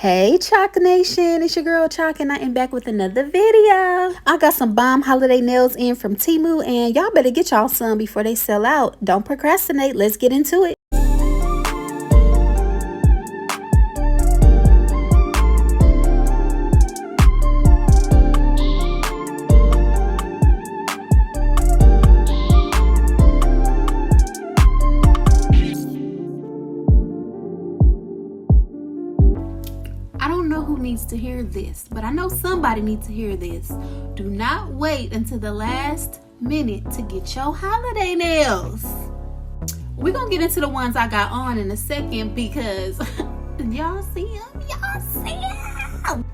Hey Chalk Nation, it's your girl Chalk and I am back with another video. I got some bomb holiday nails in from Temu and y'all better get y'all some before they sell out. Don't procrastinate, let's get into it. I don't know who needs to hear this, but I know somebody needs to hear this. Do not wait until the last minute to get your holiday nails. We're gonna get into the ones I got on in a second because y'all see them? Y'all see them?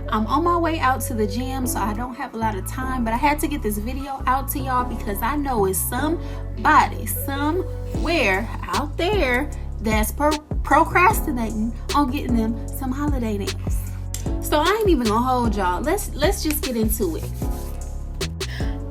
I'm on my way out to the gym, so I don't have a lot of time, but I had to get this video out to y'all because I know it's somebody, somewhere out there that's procrastinating on getting them some holiday nails. So I ain't even gonna hold y'all. Let's just get into it.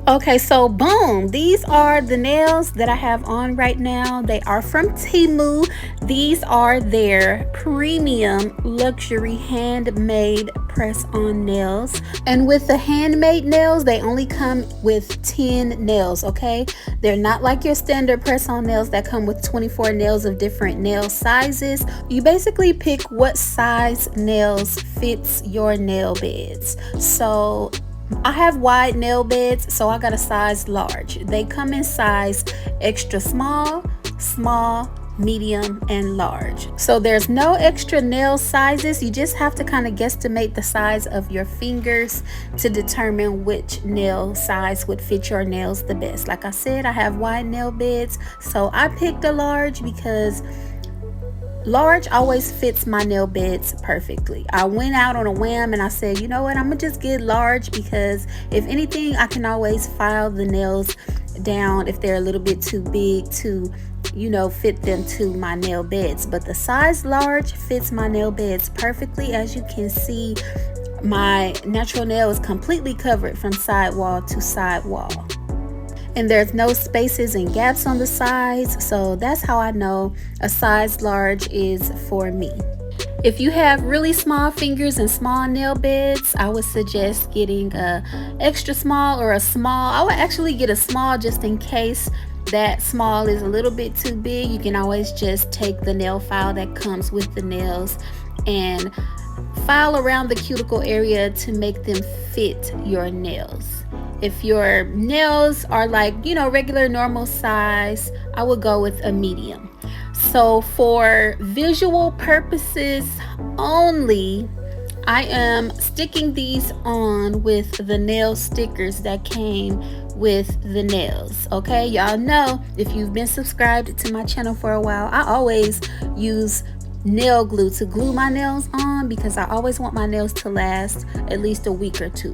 Okay, so boom, these are the nails that I have on right now. They are from Temu. These are their premium luxury handmade press on nails. And with the handmade nails, they only come with 10 nails, okay? They're not like your standard press on nails that come with 24 nails of different nail sizes. You basically pick what size nails fits your nail beds. So I have wide nail beds, so I got a size large. They come in size extra small, small, medium, and large. So there's no extra nail sizes. You just have to kind of guesstimate the size of your fingers to determine which nail size would fit your nails the best. Like I said, I have wide nail beds, so I picked a large because large always fits my nail beds perfectly. I went out on a whim and I said, you know what, I'm gonna just get large because if anything, I can always file the nails down if they're a little bit too big to, you know, fit them to my nail beds. But the size large fits my nail beds perfectly. As you can see, my natural nail is completely covered from sidewall to sidewall. And there's no spaces and gaps on the sides, so that's how I know a size large is for me. If you have really small fingers and small nail beds, I would suggest getting a extra small or a small. I would actually get a small just in case that small is a little bit too big. You can always just take the nail file that comes with the nails and file around the cuticle area to make them fit your nails. If your nails are like, you know, regular normal size, I would go with a medium. So for visual purposes only, I am sticking these on with the nail stickers that came with the nails. Okay, y'all know if you've been subscribed to my channel for a while, I always use nail glue to glue my nails on because I always want my nails to last at least a week or two.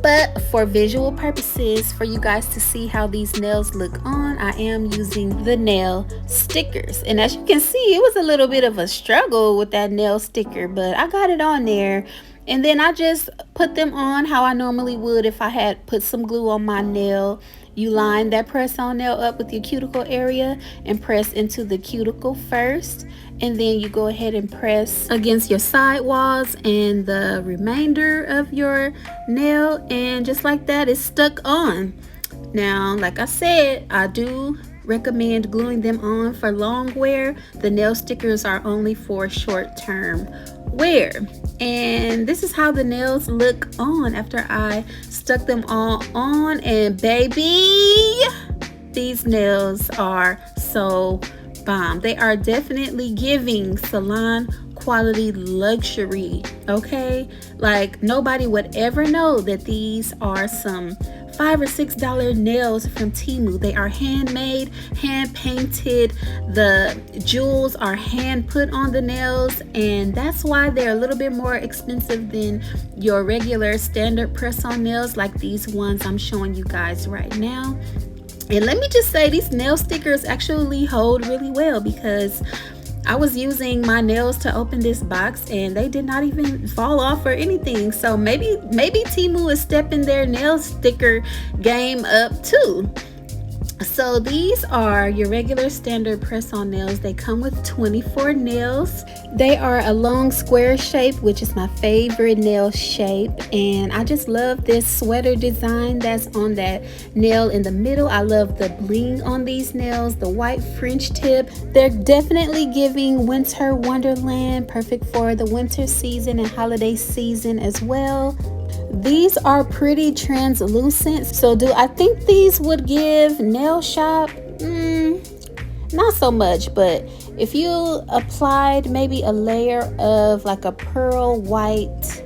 But for visual purposes, for you guys to see how these nails look on, I am using the nail stickers. And as you can see, it was a little bit of a struggle with that nail sticker, but I got it on there. And then I just put them on how I normally would if I had put some glue on my nail. You line that press on nail up with your cuticle area and press into the cuticle first. And then you go ahead and press against your side walls and the remainder of your nail. And just like that, it's stuck on. Now, like I said, I do recommend gluing them on for long wear. The nail stickers are only for short-term wear. And this is how the nails look on after I stuck them all on. And baby, these nails are so bomb. They are definitely giving salon quality luxury, okay? Like nobody would ever know that these are some $5 or $6 nails from Temu. They are handmade, hand painted. The jewels are hand put on the nails, and that's why they're a little bit more expensive than your regular standard press on nails like these ones I'm showing you guys right now. And let me just say, these nail stickers actually hold really well because I was using my nails to open this box and they did not even fall off or anything. So maybe Temu is stepping their nail sticker game up too. So these are your regular standard press-on nails. They come with 24 nails. They are a long square shape, which is my favorite nail shape, and I just love this sweater design that's on that nail in the middle. I love the bling on these nails, the white French tip. They're definitely giving winter wonderland, perfect for the winter season and holiday season as well. These are pretty translucent, so do I think these would give nail shop? Not so much, but if you applied maybe a layer of like a pearl white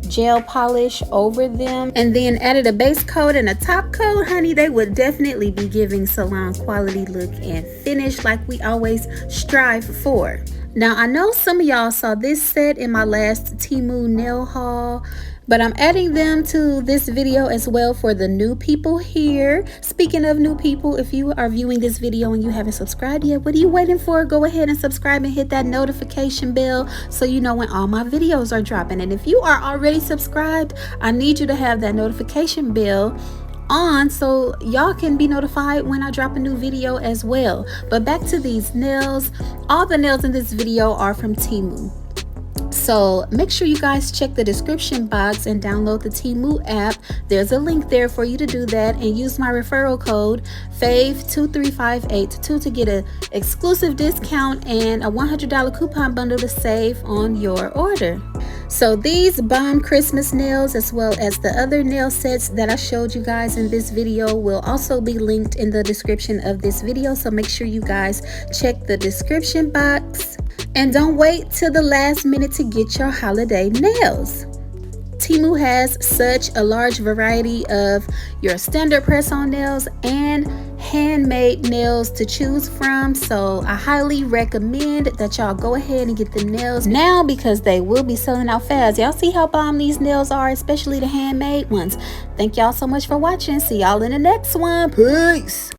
gel polish over them and then added a base coat and a top coat, honey, they would definitely be giving salon quality look and finish like we always strive for. Now, I know some of y'all saw this set in my last Temu nail haul, but I'm adding them to this video as well for the new people here. Speaking of new people, if you are viewing this video and you haven't subscribed yet, what are you waiting for? Go ahead and subscribe and hit that notification bell so you know when all my videos are dropping. And if you are already subscribed, I need you to have that notification bell on so y'all can be notified when I drop a new video as well. But back to these nails. All the nails in this video are from Temu. So make sure you guys check the description box and download the Temu app. There's a link there for you to do that, and use my referral code FAVE23582 to get an exclusive discount and a $100 coupon bundle to save on your order. So these bomb Christmas nails, as well as the other nail sets that I showed you guys in this video, will also be linked in the description of this video. So make sure you guys check the description box. And don't wait till the last minute to get your holiday nails. Temu has such a large variety of your standard press-on nails and handmade nails to choose from, so I highly recommend that y'all go ahead and get the nails now because they will be selling out fast. Y'all see how bomb these nails are, especially the handmade ones. Thank y'all so much for watching. See y'all in the next one. Peace.